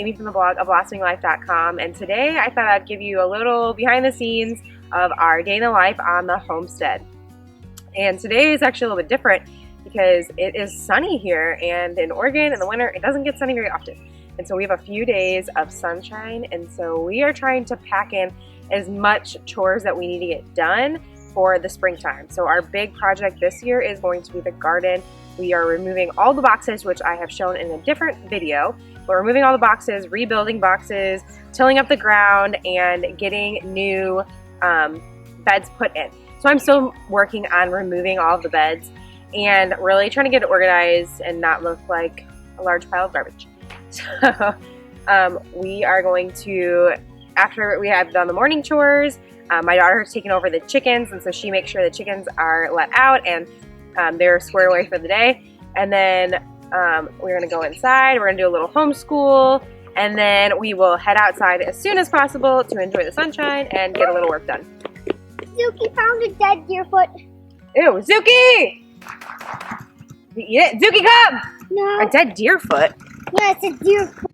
Amy from the blog of blossoming-life.com, and today I thought I'd give you a little behind the scenes of our day in the life on the homestead. And today is actually a little bit different because it is sunny here, and in Oregon in the winter it doesn't get sunny very often. And so we have a few days of sunshine, and so we are trying to pack in as much chores that we need to get done for the springtime. So our big project this year is going to be the garden. We are removing all the boxes, which I have shown in a different video. We're removing all the boxes, rebuilding boxes, tilling up the ground, and getting new beds put in. So I'm still working on removing all of the beds and really trying to get it organized and not look like a large pile of garbage. So we are going to, after we have done the morning chores, my daughter's taking over the chickens, and so she makes sure the chickens are let out and they're squared away for the day. And then we're going to go inside, we're going to do a little homeschool, and then we will head outside as soon as possible to enjoy the sunshine and get a little work done. Zuki found a dead deerfoot. Ew, Zuki! Eat it. Zuki, come! No. A dead deerfoot? Yeah, it's a deerfoot.